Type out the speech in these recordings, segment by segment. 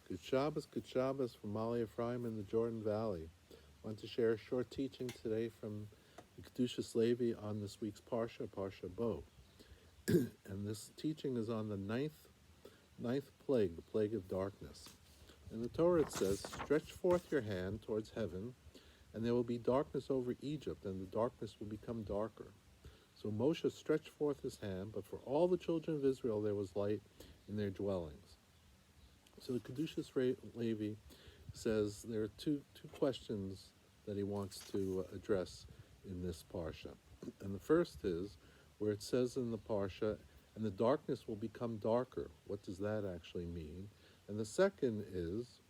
Good Shabbos from Mali Ephraim in the Jordan Valley. I want to share a short teaching today from the Kedushas Levi on this week's parsha, Parsha Bo. And this teaching is on the ninth plague, the plague of darkness. In the Torah it says, "Stretch forth your hand towards heaven, and there will be darkness over Egypt, and the darkness will become darker." So Moshe stretched forth his hand, but for all the children of Israel there was light in their dwellings. So the Kedushas Levi says there are two questions that he wants to address in this parsha. And the first is where it says in the parsha, "And the darkness will become darker." What does that actually mean? And the second is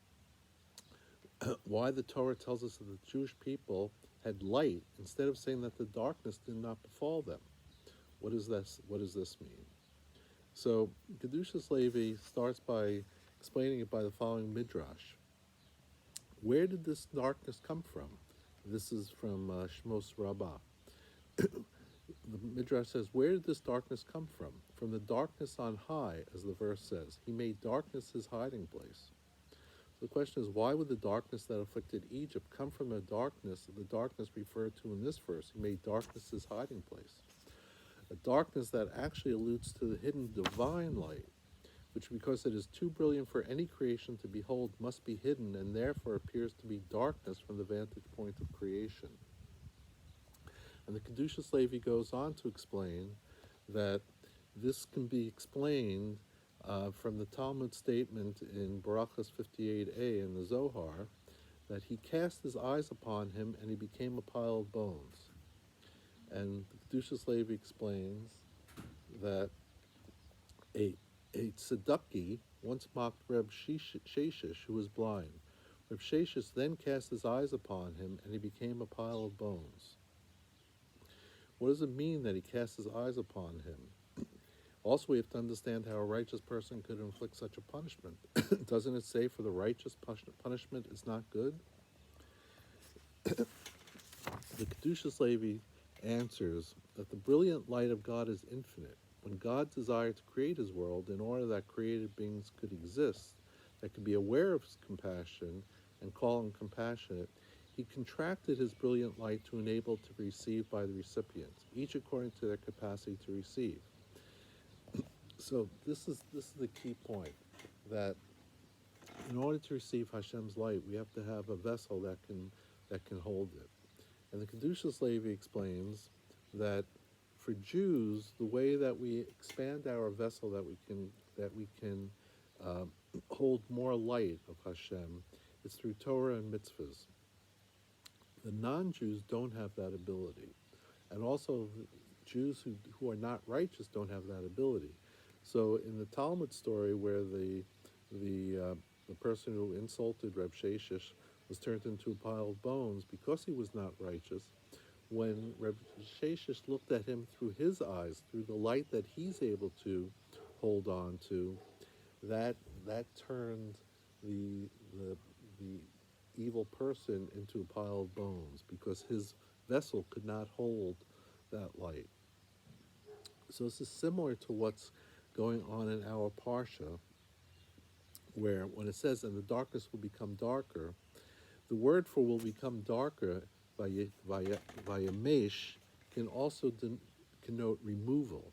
why the Torah tells us that the Jewish people had light instead of saying that the darkness did not befall them. What does this mean? So Kedushas Levi starts by explaining it by the following midrash. Where did this darkness come from? This is from Shmos Rabbah. The midrash says, where did this darkness come from? From the darkness on high, as the verse says. He made darkness his hiding place. So the question is, why would the darkness that afflicted Egypt come from the darkness referred to in this verse? He made darkness his hiding place. A darkness that actually alludes to the hidden divine light, which, because it is too brilliant for any creation to behold, must be hidden, and therefore appears to be darkness from the vantage point of creation. And the Kedushas Levi goes on to explain that this can be explained from the Talmud statement in Barachas 58a in the Zohar, that he cast his eyes upon him and he became a pile of bones. And the Kedushas Levi explains that a tzedaki once mocked Reb Sheshish, who was blind. Reb Sheshish then cast his eyes upon him, and he became a pile of bones. What does it mean that he cast his eyes upon him? Also, we have to understand how a righteous person could inflict such a punishment. Doesn't it say, for the righteous punishment is not good? The Kedushas Levi answers that the brilliant light of God is infinite. When God desired to create his world in order that created beings could exist, that could be aware of his compassion and call him compassionate, he contracted his brilliant light to enable to be received by the recipients, each according to their capacity to receive. So this is the key point, that in order to receive Hashem's light, we have to have a vessel that can hold it. And the Kedushas Levi explains that for Jews, the way that we expand our vessel, that we can hold more light of Hashem, is through Torah and mitzvahs. The non-Jews don't have that ability, and also the Jews who are not righteous don't have that ability. So in the Talmud story, where the person who insulted Reb Sheshish was turned into a pile of bones because he was not righteous, when Reb Sheshish looked at him through his eyes, through the light that he's able to hold on to, that turned the evil person into a pile of bones, because his vessel could not hold that light. So this is similar to what's going on in our parsha, where when it says, "and the darkness will become darker," the word for "will become darker," vayamesh, can also connote removal,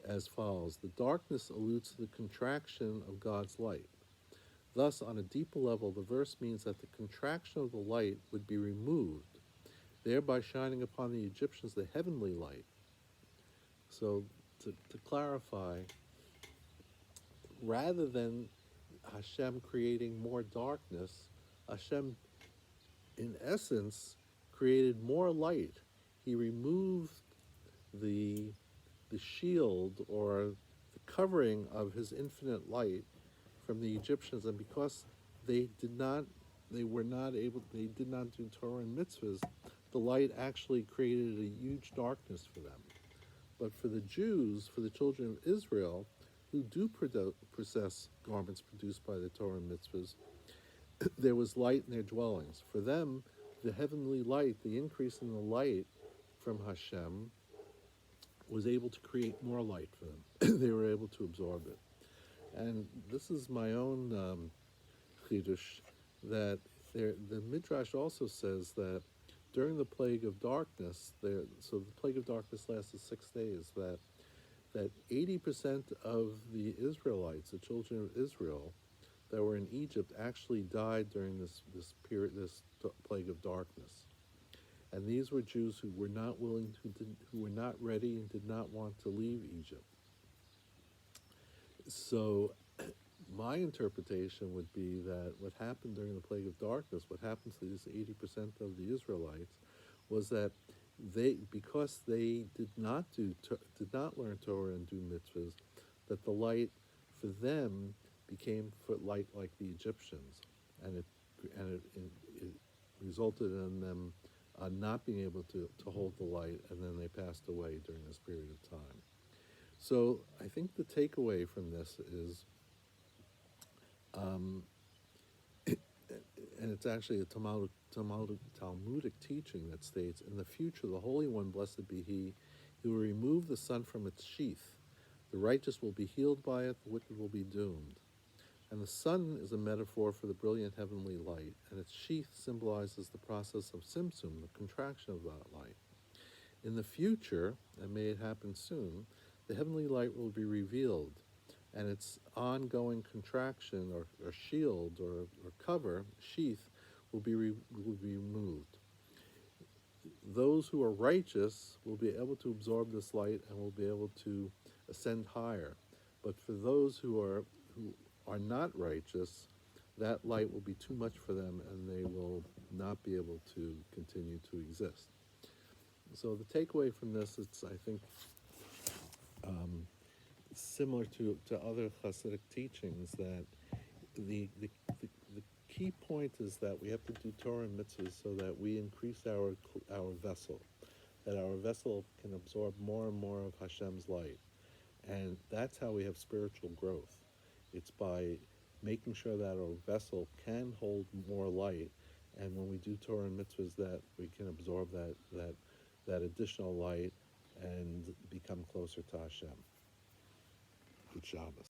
as follows: the darkness alludes to the contraction of God's light. Thus, on a deeper level, the verse means that the contraction of the light would be removed, thereby shining upon the Egyptians the heavenly light. So, to clarify, rather than Hashem creating more darkness, Hashem, in essence, created more light. He removed the shield, or the covering of his infinite light, from the Egyptians, and because they did not do Torah and mitzvahs, the light actually created a huge darkness for them. But for the Jews, for the children of Israel, who do possess garments produced by the Torah and mitzvahs, there was light in their dwellings. For them, the heavenly light, the increase in the light from Hashem, was able to create more light for them. They were able to absorb it. And this is my own chidush that the Midrash also says that during the plague of darkness, so the plague of darkness lasted 6 days, that 80% of the Israelites, the children of Israel, that were in Egypt actually died during this period, plague of darkness. And these were Jews who were not willing, who were not ready and did not want to leave Egypt. So my interpretation would be that what happened during the plague of darkness, what happened to these 80% of the Israelites, was that because they did not learn Torah and do mitzvahs, that the light for them became for light like the Egyptians, and it resulted in them not being able to hold the light, and then they passed away during this period of time. So I think the takeaway from this is, and it's actually a Talmudic teaching that states, in the future the Holy One, blessed be He will remove the sun from its sheath. The righteous will be healed by it, the wicked will be doomed. And the sun is a metaphor for the brilliant heavenly light, and its sheath symbolizes the process of Tzimtzum, the contraction of that light. In the future, and may it happen soon, the heavenly light will be revealed, and its ongoing contraction or shield or cover, sheath, will be removed. Those who are righteous will be able to absorb this light and will be able to ascend higher. But for those who are not righteous, that light will be too much for them, and they will not be able to continue to exist. So the takeaway from this is, I think, similar to other Hasidic teachings, that the key point is that we have to do Torah and mitzvahs so that we increase our vessel, that our vessel can absorb more and more of Hashem's light. And that's how we have spiritual growth. It's by making sure that our vessel can hold more light, and when we do Torah and mitzvahs, that we can absorb that additional light and become closer to Hashem. Good Shabbos.